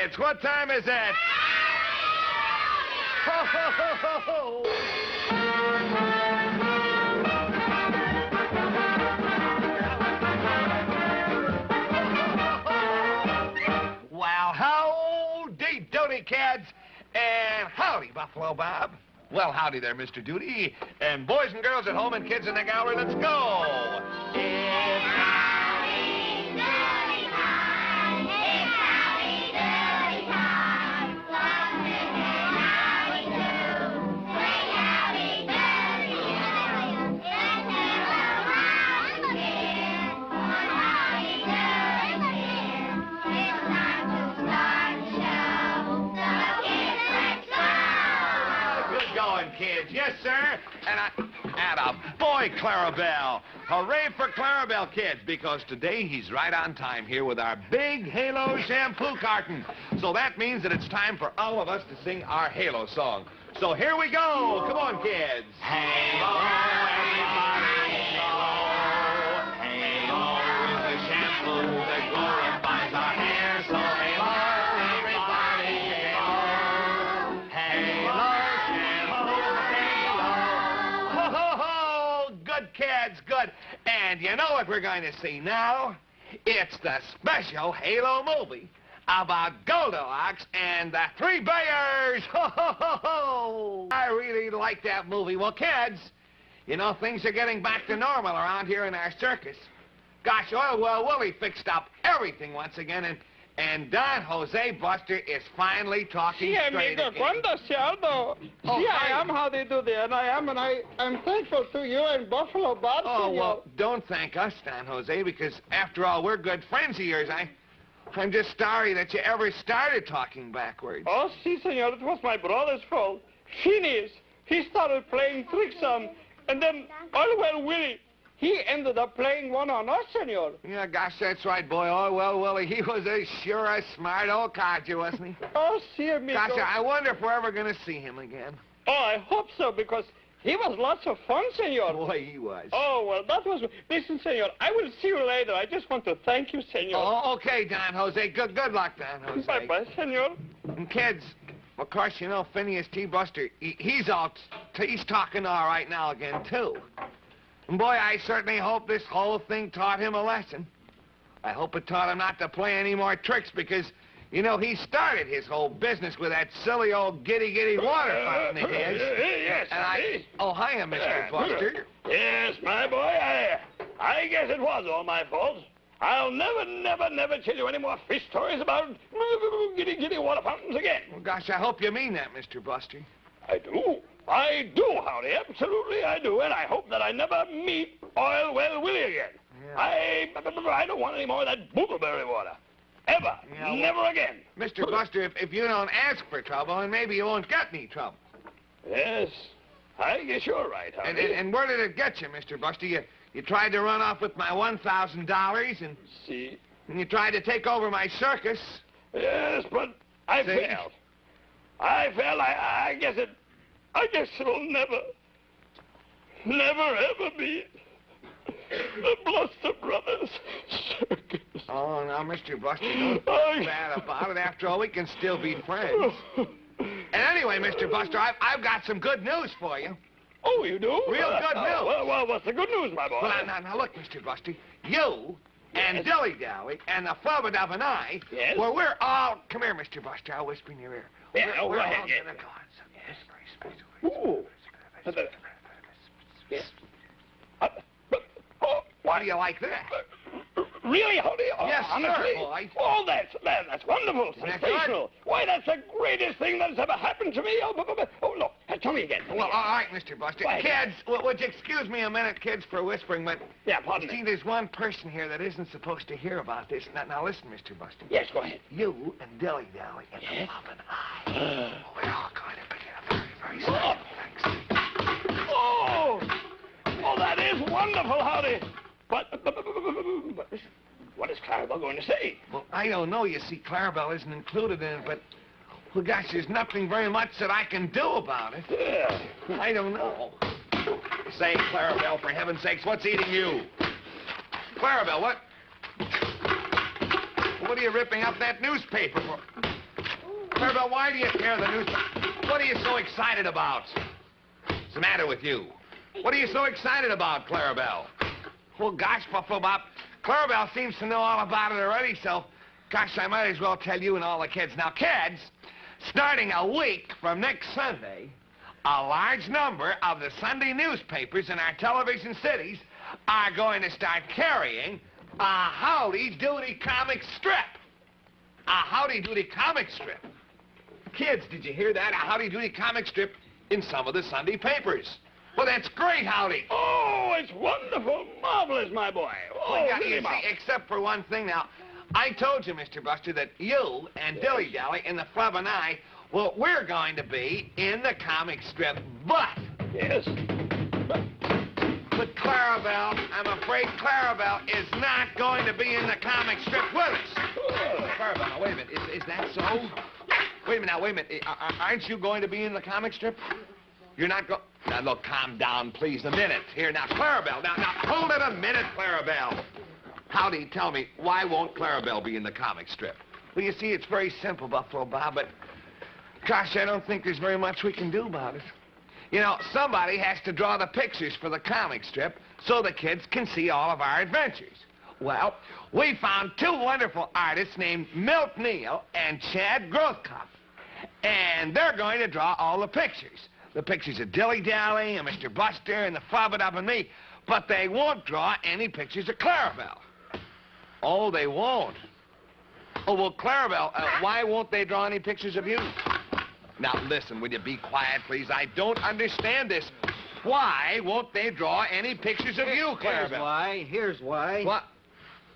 kids. What time is it? Ho, ho, ho, ho, ho. Well, howdy doody, kids, and howdy, Buffalo Bob. Well, howdy there, Mr. Doody, and boys and girls at home and kids in the gallery, let's go. It's howdy doody time. It's howdy doody time. Let's sing howdy do. Sing howdy doody. Let's have a round again. On howdy doody here. It's time to start the show. So kids, let's go. Good going, kids. Yes, sir. And atta boy, Clarabelle. Hooray for Clarabelle, kids, because today he's right on time here with our big Halo shampoo carton. So that means that it's time for all of us to sing our Halo song. So here we go. Come on, kids. Halo, everybody, Halo. Halo is the shampoo that glorifies our hair. So Halo, everybody, Halo. Halo shampoo, Halo. Ho, ho, ho. Good, kids, good. And you know what we're going to see now? It's the special Halo movie about Goldilocks and the Three Bears. Ho, ho, ho, ho. I really like that movie. Well, kids, you know, things are getting back to normal around here in our circus. Gosh, well, Willie fixed up everything once again, and Don Jose Buster is finally talking straight again. ¿Cuándo se algo? Sí, I am Howdy Doody, and I'm thankful to you and Buffalo Bob. Oh, well, don't thank us, Don Jose, because after all, we're good friends of yours. I'm just sorry that you ever started talking backwards. Oh, si, senor, it was my brother's fault. Phineas, he started playing tricks on, and then, Willie, he ended up playing one on us, senor. Yeah, gosh, that's right, boy. Oh, well, Willie, he was a smart old codger, wasn't he? Oh, si, amigo. Gosh, I wonder if we're ever going to see him again. Oh, I hope so, because he was lots of fun, senor. Boy, he was. Oh, well, that was... Listen, senor, I will see you later. I just want to thank you, senor. Oh, okay, Don Jose. Good luck, Don Jose. Bye-bye, senor. And kids, of course, you know, Phineas T. Buster, he's talking all right now again, too. And boy, I certainly hope this whole thing taught him a lesson. I hope it taught him not to play any more tricks because, you know, he started his whole business with that silly old giddy water fountain of his. Yes, and oh, hiya, Mr. Buster. Yes, my boy, I guess it was all my fault. I'll never tell you any more fish stories about giddy water fountains again. Well, gosh, I hope you mean that, Mr. Buster. I do, Howdy. Absolutely, I do. And I hope that I never meet Oil Well Willie again. Yeah. I don't want any more of that boogleberry water. Ever. Yeah, well, never again. Mr. Buster, if you don't ask for trouble, then maybe you won't get any trouble. Yes, I guess you're right, Howdy. And where did it get you, Mr. Buster? You tried to run off with my $1,000 and... See? And you tried to take over my circus. Yes, but I failed. I guess it'll never ever be the Bluster Brothers circus. Oh, now, Mr. Buster, don't feel bad about it. After all, we can still be friends. And anyway, Mr. Buster, I've got some good news for you. Oh, you do? Real good news. Well, what's the good news, my boy? Well, now, look, Mr. Buster, you and Dilly Dally and the Flub A Dub and I, well, we're all... Come here, Mr. Buster, I'll whisper in your ear. Yeah, we're go all ahead. going to go on some very special... Ooh. Yes. Why do you like that? Really, Howdy? Yes, honestly? sir, boy. Oh, that's wonderful. Sensational. Why, that's the greatest thing that's ever happened to me. Oh, look. Tell me again. Well, all right, Mr. Buster. Kids, would you excuse me a minute, kids, for whispering, but... Yeah, pardon me. See, there's one person here that isn't supposed to hear about this. Now listen, Mr. Buster. Yes, go ahead. You and Dilly Dally and the Flub and I, we're all going to begin a very special thing. Oh, that is wonderful, Howdy. But what is Clarabelle going to say? Well, I don't know. You see, Clarabelle isn't included in it, but, well, gosh, there's nothing very much that I can do about it. Yeah. I don't know. Say, Clarabelle, for heaven's sakes, what's eating you? Clarabelle, what are you ripping up that newspaper for? Clarabelle, why do you tear the news? What are you so excited about? What's the matter with you? What are you so excited about, Clarabelle? Well, gosh, Buffalo Bob, Clarabelle seems to know all about it already, so, gosh, I might as well tell you and all the kids. Now, kids, starting a week from next Sunday, a large number of the Sunday newspapers in our television cities are going to start carrying a Howdy Doody comic strip. A Howdy Doody comic strip. Kids, did you hear that? A Howdy Doody comic strip in some of the Sunday papers. Well, that's great, Howdy. Oh, it's wonderful, marvelous, my boy. Oh, Well, yeah, really you see, marvelous. except for one thing now. I told you, Mr. Bluster, that you and Dilly Dally and the Flub and I, well, we're going to be in the comic strip, but... Yes. But Clarabelle, I'm afraid Clarabelle is not going to be in the comic strip with us. Clarabelle, now, wait a minute. Is that so? Wait a minute. Aren't you going to be in the comic strip? You're not going... Now, look, calm down, please, a minute. Here, now, Clarabelle. Now, hold it a minute, Clarabelle. Howdy, tell me, why won't Clarabelle be in the comic strip? Well, you see, it's very simple, Buffalo Bob, but... Gosh, I don't think there's very much we can do about it. You know, somebody has to draw the pictures for the comic strip so the kids can see all of our adventures. Well, we found two wonderful artists named Milt Neal and Chad Grothkopf. And they're going to draw all the pictures. The pictures of Dilly Dally and Mr. Bluster and the Flub A Dub and me. But they won't draw any pictures of Clarabelle. Oh, they won't? Oh, well, Clarabelle, why won't they draw any pictures of you? Now, listen, will you be quiet, please? I don't understand this. Why won't they draw any pictures of you, Clarabelle? Here's why. What?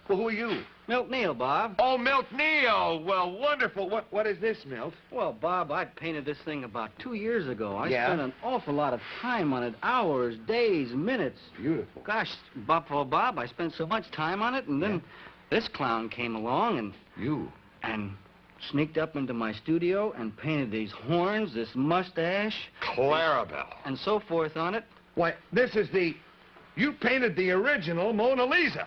Well, who are you? Milt Neal, Bob. Oh, Milt Neal. Well, wonderful. What is this, Milt? Well, Bob, I painted this thing about 2 years ago. I Yeah? spent an awful lot of time on it. Hours, days, minutes. Beautiful. Gosh, Buffalo Bob, I spent so much time on it, and then this clown came along and sneaked up into my studio and painted these horns, this mustache, Clarabelle. and so forth on it. Why, this is you painted the original Mona Lisa.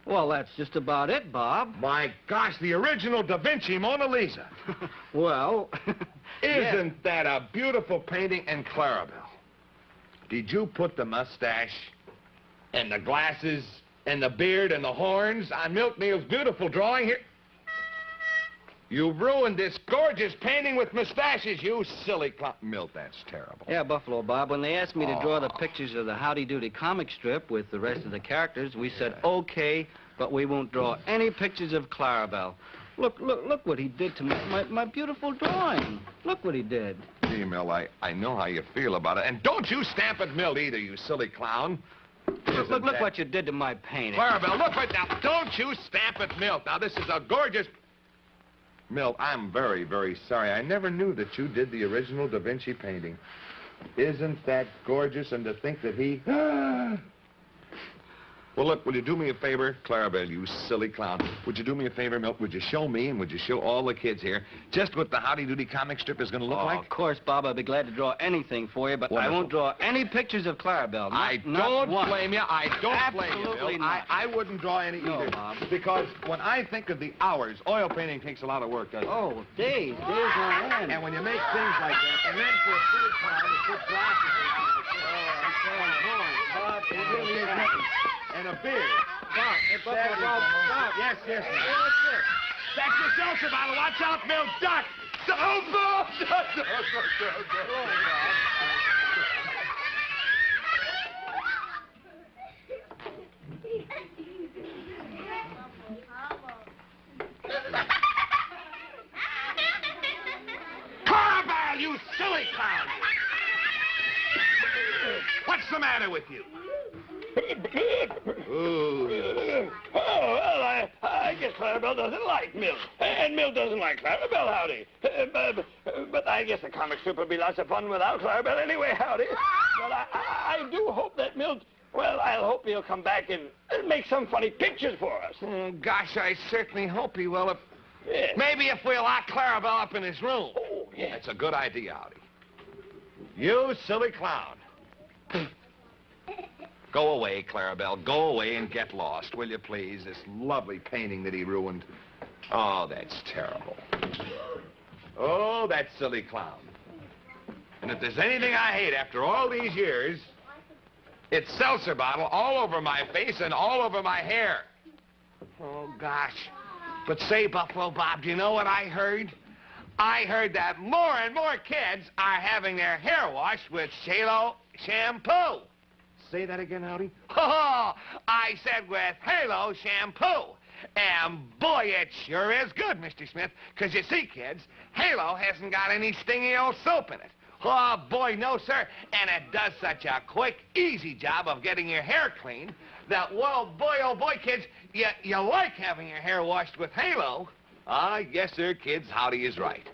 Well, that's just about it, Bob. My gosh, the original Da Vinci Mona Lisa. Well, Isn't that a beautiful painting? And Clarabelle, did you put the mustache and the glasses and the beard and the horns on Milt Neal's beautiful drawing here? You ruined this gorgeous painting with mustaches, you silly clown. Milt, that's terrible. Yeah, Buffalo Bob, when they asked me to draw the pictures of the Howdy Doody comic strip with the rest of the characters, we said, okay, but we won't draw any pictures of Clarabelle. Look what he did to my beautiful drawing. Look what he did. Gee, Milt, I know how you feel about it. And don't you stamp at Milt either, you silly clown. Look what you did to my painting. Clarabelle, look right now. Don't you stamp at Milt. Now, this is a gorgeous... Milt, I'm very, very sorry. I never knew that you did the original Da Vinci painting. Isn't that gorgeous? And to think that he... Well, look, will you do me a favor? Clarabelle, you silly clown. Would you do me a favor, Milt? Would you show me and would you show all the kids here just what the Howdy Doody comic strip is going to look like? Of course, Bob. I'd be glad to draw anything for you, but Wonderful. I won't draw any pictures of Clarabelle. I don't blame you. I don't blame you, Absolutely Milt. not. I wouldn't draw any No, either. Bob. Because when I think of the hours, oil painting takes a lot of work, doesn't it? Oh, days on end. And when you make things like that, and then for a silly clown to put glasses on, Bob, it really is nothing. And a beard. Bob, stop. Yes. What's this? That's your seltzer bottle. Watch out, Milt. Duck. Oh, no. Clarabelle, you silly clown. What's the matter with you? Ooh. Oh, well, I guess Clarabelle doesn't like Milt. And Milt doesn't like Clarabelle, Howdy. But I guess the comic strip would be lots of fun without Clarabelle anyway, Howdy. But I do hope that Milt, well, I'll hope he'll come back and make some funny pictures for us. Oh, gosh, I certainly hope he will. Yes. Maybe if we lock Clarabelle up in his room. Oh, yeah. That's a good idea, Howdy. You silly clown. Go away, Clarabelle. Go away and get lost, will you, please? This lovely painting that he ruined. Oh, that's terrible. Oh, that silly clown. And if there's anything I hate after all these years, it's seltzer bottle all over my face and all over my hair. Oh, gosh. But say, Buffalo Bob, do you know what I heard? I heard that more and more kids are having their hair washed with Halo shampoo. Say that again, Howdy. Oh, I said with Halo shampoo. And boy, it sure is good, Mr. Smith, because you see, kids, Halo hasn't got any stingy old soap in it. Oh, boy, no, sir. And it does such a quick, easy job of getting your hair clean that, well, boy, oh, boy, kids, you like having your hair washed with Halo. Ah, yes, sir, kids, Howdy is right.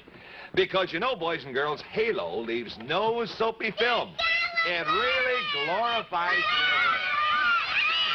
Because, you know, boys and girls, Halo leaves no soapy film. It really glorifies your hair.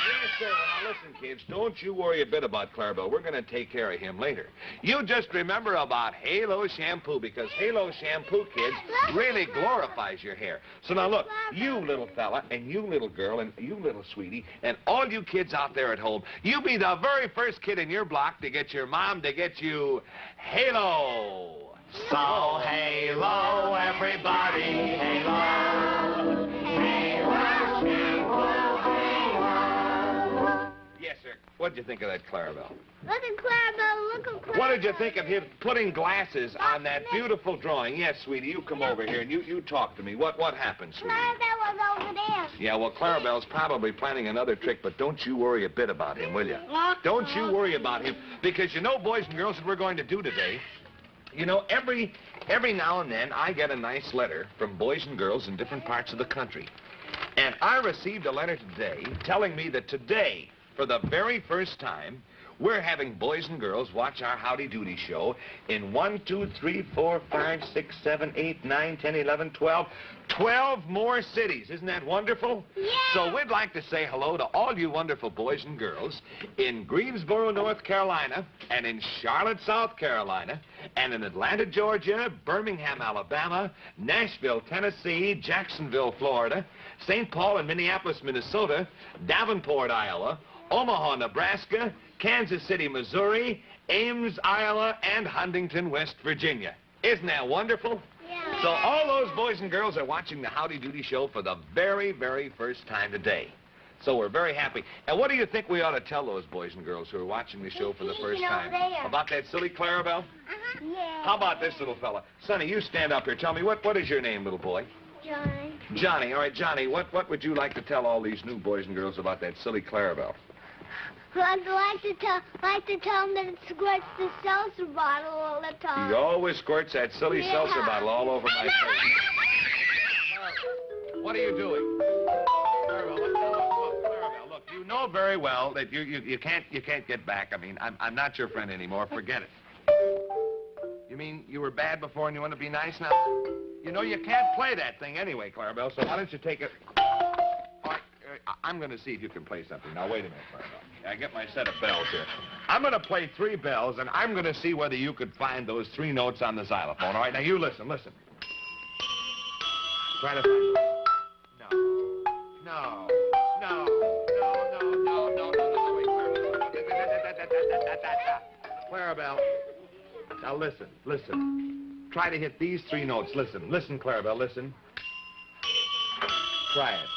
Yes, sir. Now, listen, kids, don't you worry a bit about Clarabelle. We're going to take care of him later. You just remember about Halo shampoo, because Halo shampoo, kids, really glorifies your hair. So now, look, you little fella, and you little girl, and you little sweetie, and all you kids out there at home, you be the very first kid in your block to get your mom to get you Halo. So, Halo, everybody, Halo. Halo, Halo. Yes, sir. What did you think of that, Clarabelle? Look at Clarabelle, look at Clarabelle. What did you think of him putting glasses on that beautiful drawing? Yes, sweetie, you come over here and you talk to me. What happened, sweetie? Clarabelle was over there. Yeah, well, Clarabelle's probably planning another trick, but don't you worry a bit about him, will you? Don't you worry about him, because you know, boys and girls, what we're going to do today. You know, every now and then I get a nice letter from boys and girls in different parts of the country. And I received a letter today telling me that today, for the very first time, we're having boys and girls watch our Howdy Doody show in 1, 2, 3, 4, 5, 6, 7, 8, 9, 10, 11, 12. 12 more cities. Isn't that wonderful? Yeah. So we'd like to say hello to all you wonderful boys and girls in Greensboro, North Carolina, and in Charlotte, South Carolina, and in Atlanta, Georgia, Birmingham, Alabama, Nashville, Tennessee, Jacksonville, Florida, St. Paul and Minneapolis, Minnesota, Davenport, Iowa, Omaha, Nebraska, Kansas City, Missouri, Ames, Iowa, and Huntington, West Virginia. Isn't that wonderful? Yeah. So all those boys and girls are watching the Howdy Doody show for the very, very first time today. So we're very happy. And what do you think we ought to tell those boys and girls who are watching the show for the first time? About that silly Clarabelle? Uh-huh. Yeah. How about this little fella? Sonny, you stand up here. Tell me, what is your name, little boy? Johnny. Johnny. All right, Johnny, what would you like to tell all these new boys and girls about that silly Clarabelle? I'd like to tell them that it squirts the seltzer bottle all the time. He always squirts that silly Yeah. seltzer bottle all over my face. What are you doing? Clarabelle, look, Clarabelle, look, you know very well that you can't get back. I mean, I'm not your friend anymore. Forget it. You mean you were bad before and you want to be nice now? You know you can't play that thing anyway, Clarabelle, so why don't you take it... I'm going to see if you can play something. Now, wait a minute, Clarabelle. I get my set of bells here. I'm going to play 3 bells, and I'm going to see whether you could find those 3 notes on the xylophone. All right, now you listen. Try to find those. No. Wait, Clarabelle. Now, listen. Try to hit these 3 notes. Listen, Clarabelle, listen. Try it.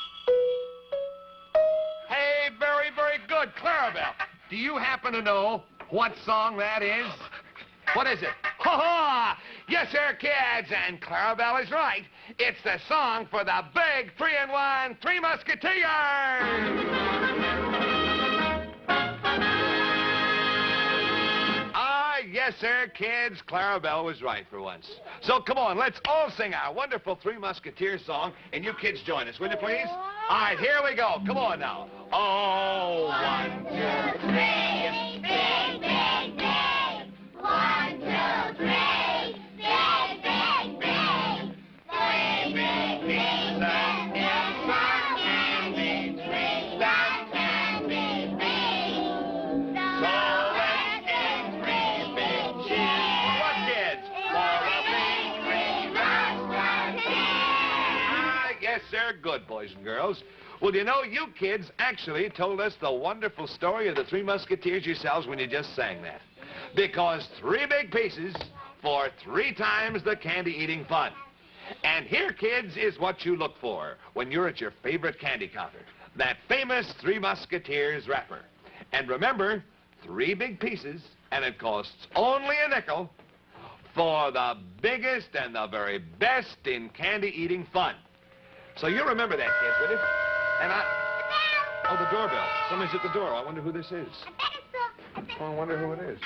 Hey, very, very good, Clarabelle. Do you happen to know what song that is? What is it? Ha-ha! Yes, sir, kids, and Clarabelle is right. It's the song for the big 3-in-1 Three Musketeers! Yes, sir, kids, Clarabelle was right for once. So come on, let's all sing our wonderful Three Musketeers song, and you kids join us, will you please? All right, here we go. Come on now. Oh, 1, 2, 3. Big, big, big. 1, 2, 3. Big, big, big. 3 big things that can run and be trees that can be big. So let's sing 3 big cheers. What, kids? For the big 3 musketeers. Ah, yes, sir. Good, boys and girls. Well, you know, you kids actually told us the wonderful story of the Three Musketeers yourselves when you just sang that. Because 3 big pieces for 3 times the candy-eating fun. And here, kids, is what you look for when you're at your favorite candy counter. That famous Three Musketeers wrapper. And remember, 3 big pieces, and it costs only a nickel for the biggest and the very best in candy-eating fun. So you remember that, kids, will you? And oh, the doorbell. Somebody's at the door. I wonder who this is. Oh, I wonder who it is.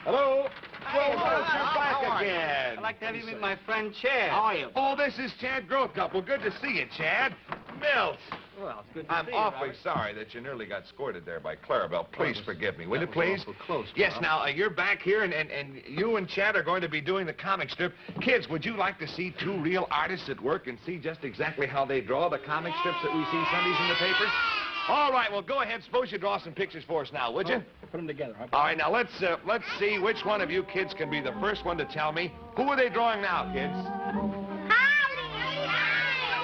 Hello? Well, you're back again. I'd like to have you meet my friend Chad. How are you? Oh, this is Chad Growcup. Well, good to see you, Chad. Milt. Well, it's good to I'm see you, awfully Robert. sorry that you nearly got squirted there by Clarabelle. Please forgive me, will you, please? Awful close, Yes, Bob. now, you're back here, and you and Chad are going to be doing the comic strip. Kids, would you like to see 2 real artists at work and see just exactly how they draw the comic strips that we see Sundays in the paper? All right, well, go ahead. Suppose you draw some pictures for us now, would you? Put them together, huh? All right, now, let's see which one of you kids can be the first one to tell me. Who are they drawing now, kids?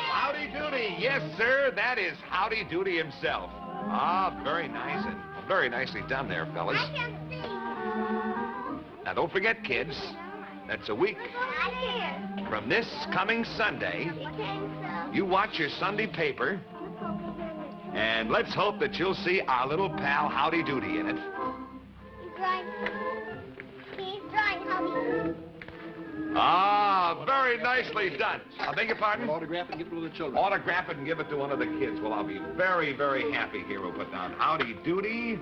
Howdy Doody. Yes, sir, that is Howdy Doody himself. Ah, very nice and very nicely done there, fellas. Now, don't forget, kids, that's a week from this coming Sunday. You watch your Sunday paper, and let's hope that you'll see our little pal Howdy Doody in it. He's drawing Howdy. Ah, very nicely done. I beg your pardon? Autograph and give it to the children. Autograph it and give it to one of the kids. Well, I'll be very, very happy here. We'll put down Howdy Doody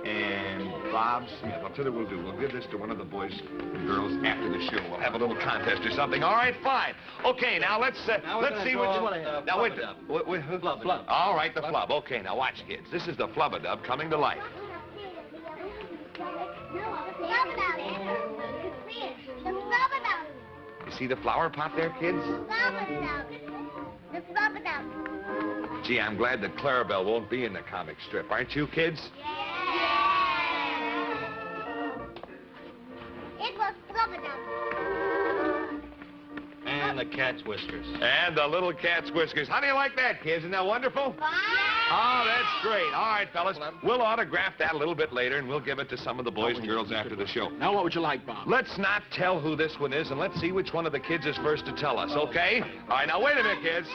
and Bob Smith. I'll tell you what we'll do. We'll give this to one of the boys and girls after the show. We'll have a little contest or something. All right, fine. Okay, now let's see what you... Now, wait. Flub. All right, the flub. Okay, now watch, kids. This is the Flub A Dub coming to life. You see the flower pot there, kids? Gee, I'm glad that Clarabelle won't be in the comic strip. Aren't you, kids? It was Flub A Dub. And the cat's whiskers. And the little cat's whiskers. How do you like that, kids? Isn't that wonderful? Oh, that's great. All right, fellas. We'll autograph that a little bit later, and we'll give it to some of the boys and girls after the show. Now, what would you like, Bob? Let's not tell who this one is, and let's see which one of the kids is first to tell us, okay? All right, now, wait a minute, kids.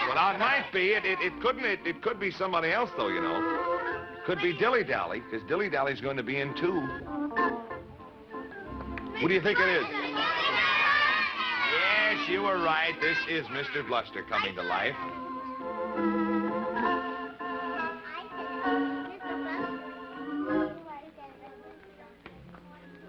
Well, it might be. It could be somebody else, though, you know. Could be Dilly Dally, because Dilly Dally's going to be in, too. Who do you think it is? Yes, you were right. This is Mr. Bluster coming to life.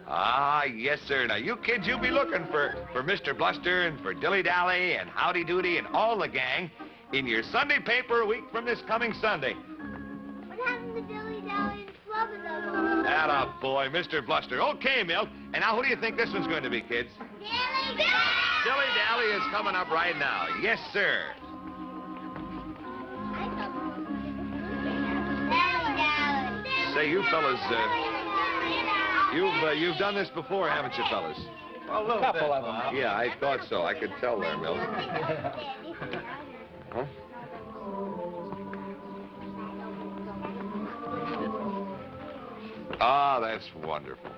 Ah, yes, sir. Now, you kids, you'll be looking for Mr. Bluster and for Dilly Dally and Howdy Doody and all the gang in your Sunday paper a week from this coming Sunday. What happened to Dilly Dally and Flub A Dub? Atta boy, Mr. Bluster. Okay, Milt. And now, who do you think this one's going to be, kids? Dilly Dally! Dilly Dally is coming up right now. Yes, sir. Say, you fellas, you've done this before, haven't you, fellas? Well, a little Couple bit, of them. Bob. Yeah, I thought so. I could tell there, Milt. Huh? Ah, that's wonderful.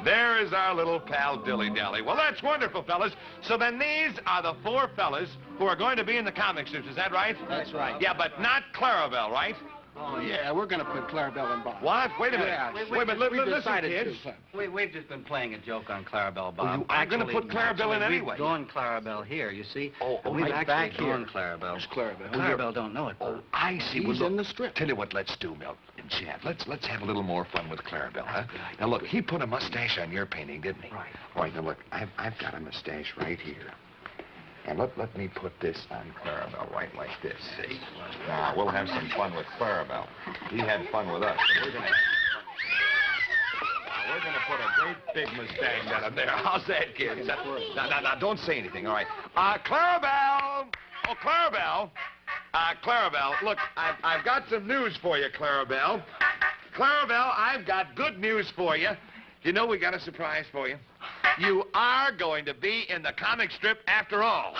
There is our little pal, Dilly Dally. Well, that's wonderful, fellas. So then these are the 4 fellas who are going to be in the comic strips. Is that right? That's right. Yeah, but not Clarabelle, right? Oh, yeah, we're going to put Clarabelle and Bob. What? Wait a minute. Yeah, Wait a minute. we Listen, decided kids. to. We've just been playing a joke on Clarabelle, Bob. you are gonna put Clarabelle in anyway. We've drawn Clarabelle here, you see. Oh, we've right actually back drawn here. Clarabelle. Who's Clarabelle? Clarabelle don't know it, Oh, Bob. I see. He's in the strip. Tell you what, let's do, Milt and Chad. Let's have a little more fun with Clarabelle, huh? Now, look, he put a mustache on your painting, didn't he? Right. All right, now, look, I've got a mustache right here. And let me put this on Clarabelle right like this, see? Now, we'll have some fun with Clarabelle. He had fun with us. So we're gonna put a great big mustache on him there. How's that, kids? Now, don't say anything, all right? Clarabelle! Oh, Clarabelle! Clarabelle, look, I've got some news for you, Clarabelle. Clarabelle, I've got good news for you. You know we got a surprise for you. You are going to be in the comic strip after all.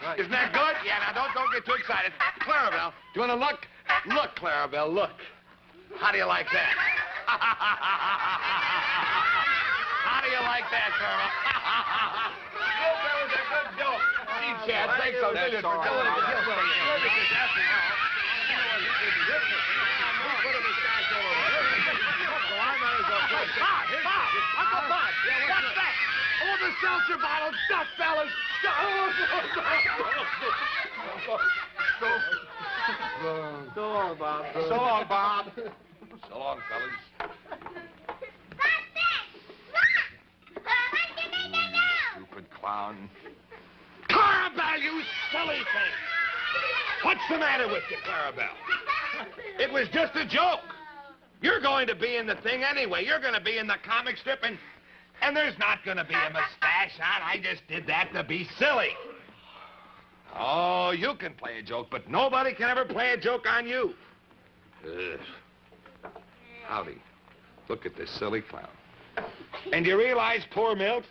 Right. Isn't that good? Yeah, now don't get too excited. Clarabelle, do you want to look? Look, Clarabelle, look. How do you like that? How do you like that, Carl? That was a good joke. Gee, Chad, thanks a million for telling us. What's that? Oh, the seltzer bottle. Stop, fellas. Stop. So long, Bob. So long, Bob. So long, fellas. Stupid clown. Clarabelle, you silly thing. What's the matter with you, Clarabelle? It was just a joke. You're going to be in the thing anyway. You're going to be in the comic strip, and there's not going to be a mustache on. I just did that to be silly. Oh, you can play a joke, but nobody can ever play a joke on you. Ugh. Howdy. Look at this silly clown. And you realize poor Milt?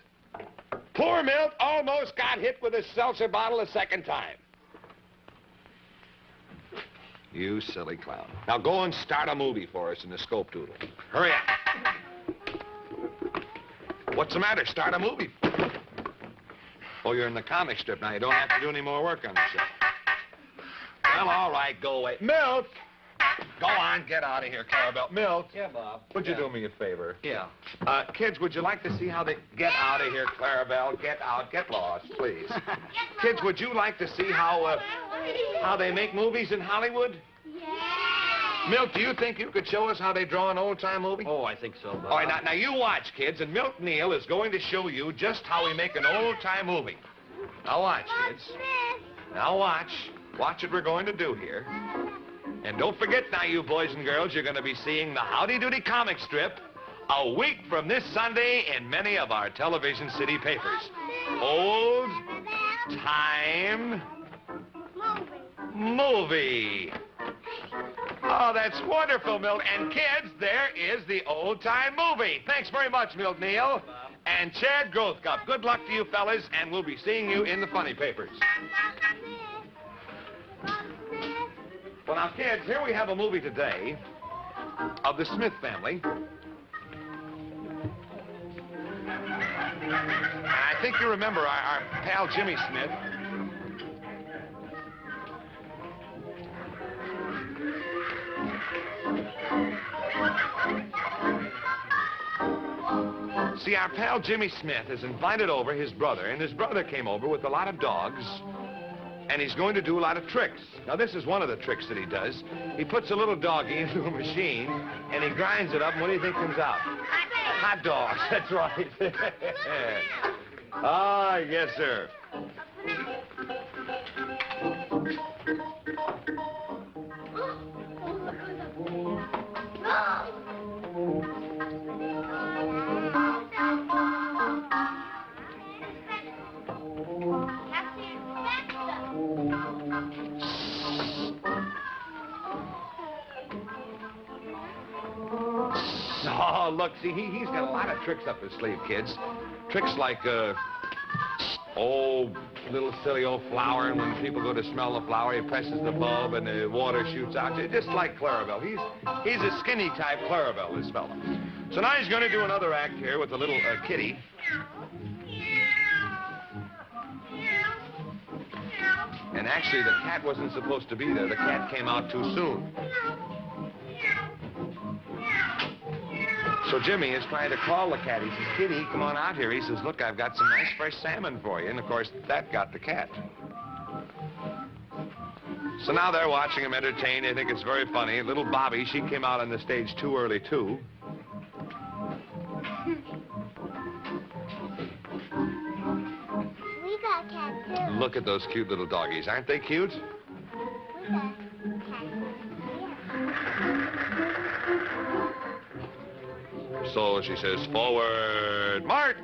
Poor Milt almost got hit with a seltzer bottle a second time. You silly clown. Now go and start a movie for us in the scope doodle. Hurry up. What's the matter? Start a movie. Oh, you're in the comic strip now. You don't have to do any more work on the show. Well, all right, go away. Milt! Go on, get out of here, Clarabelle. Milt. Yeah, Bob. Would you do me a favor? Yeah. Kids, would you like to see how they... Get out of here, Clarabelle. Get out. Get lost, please. Kids, would you like to see how they make movies in Hollywood? Yeah. Milt, do you think you could show us how they draw an old-time movie? Oh, I think so, Bob. All right, now you watch, kids, and Milt Neal is going to show you just how we make an old-time movie. Now watch, kids. Now watch. Watch what we're going to do here. And don't forget now, you boys and girls, you're going to be seeing the Howdy Doody comic strip a week from this Sunday in many of our television city papers. Old time movie. Oh, that's wonderful, Milt. And kids, there is the old time movie. Thanks very much, Milt Neal. And Chad Growthcup. Good luck to you fellas, and we'll be seeing you in the funny papers. Well, now, kids, here we have a movie today of the Smith family. I think you remember our pal Jimmy Smith. See, our pal Jimmy Smith has invited over his brother, and his brother came over with a lot of dogs, and he's going to do a lot of tricks. Now, this is one of the tricks that he does. He puts a little doggy into a machine, and he grinds it up, and what do you think comes out? Hot dogs, that's right. Ah, yes, sir. Oh, look, see, he's got a lot of tricks up his sleeve, kids. Tricks like, little silly old flower, and when people go to smell the flower, he presses the bulb and the water shoots out. Just like Clarabelle. He's a skinny type Clarabelle, this fella. So now he's going to do another act here with a little kitty. And actually, the cat wasn't supposed to be there. The cat came out too soon. So Jimmy is trying to call the cat. He says, Kitty, come on out here. He says, look, I've got some nice fresh salmon for you. And, of course, that got the cat. So now they're watching him entertain. They think it's very funny. Little Bobby, she came out on the stage too early, too. We got cats, too. Look at those cute little doggies. Aren't they cute? We got cats. So she says, forward, march! So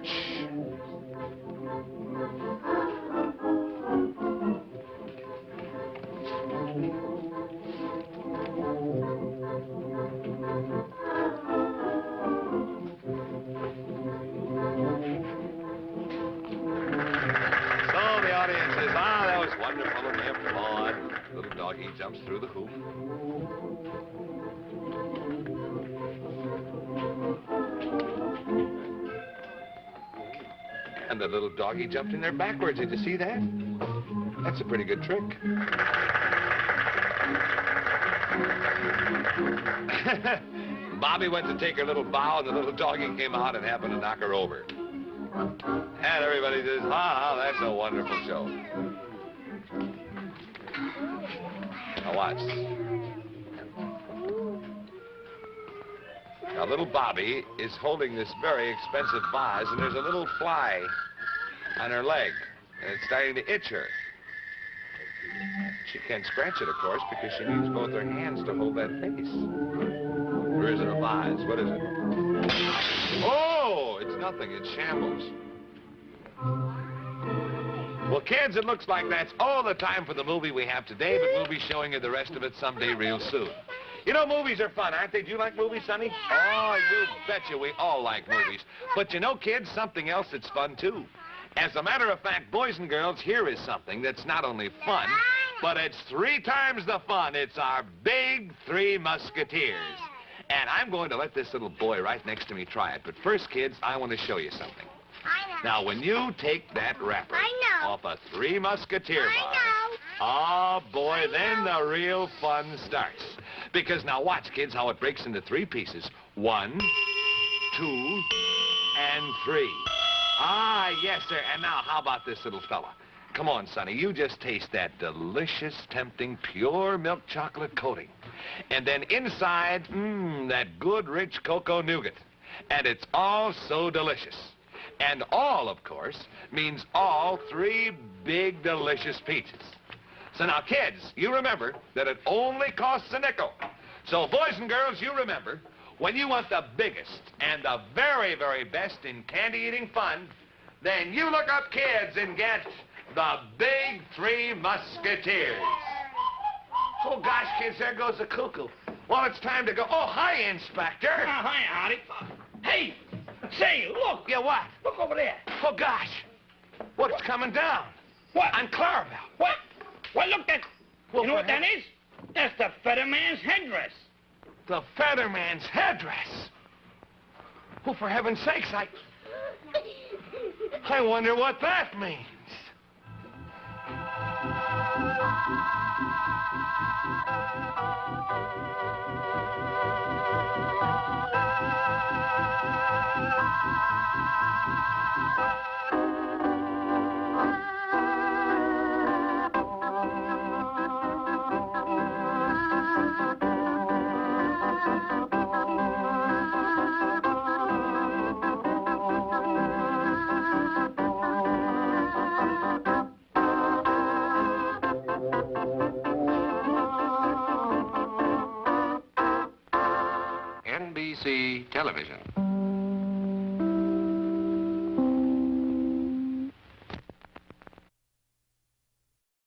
the audience says, that was wonderful, and they applaud. Little doggy jumps through the hoop. And the little doggy jumped in there backwards. Did you see that? That's a pretty good trick. Bobby went to take her little bow, and the little doggy came out and happened to knock her over. And everybody says, ah, that's a wonderful show. Now watch. Now, little Bobby is holding this very expensive vase, and there's a little fly on her leg, and it's starting to itch her. She can't scratch it, of course, because she needs both her hands to hold that face. Or is it a vase? What is it? Oh, it's nothing. It's shambles. Well, kids, it looks like that's all the time for the movie we have today, but we'll be showing you the rest of it someday real soon. You know, movies are fun, aren't they? Do you like movies, Sonny? Oh, you betcha we all like movies. But you know, kids, something else that's fun, too. As a matter of fact, boys and girls, here is something that's not only fun, but it's 3 times the fun. It's our big 3 Musketeers. And I'm going to let this little boy right next to me try it. But first, kids, I want to show you something. Now, when you take that wrapper off a 3 Musketeer bar, oh, boy, then the real fun starts. Because now watch, kids, how it breaks into 3 pieces. 1, 2, and 3. Ah, yes, sir. And now, how about this little fella? Come on, Sonny, you just taste that delicious, tempting, pure milk chocolate coating. And then inside, that good, rich cocoa nougat. And it's all so delicious. And all, of course, means all 3 big, delicious pizzas. So now, kids, you remember that it only costs a nickel. So, boys and girls, you remember, when you want the biggest and the very, very best in candy-eating fun, then you look up Kids and get the Big 3 Musketeers. Oh, gosh, kids, there goes the cuckoo. Well, it's time to go. Oh, hi, Inspector. Hi, Howdy. Hey, say, look. Yeah, what? Look over there. Oh, gosh. What's coming down? What? On Clarabelle. What? Well, look, that... Well, you know what that is? That's the feather man's headdress. The Featherman's headdress. Oh, for heaven's sakes, I wonder what that means. NBC Television.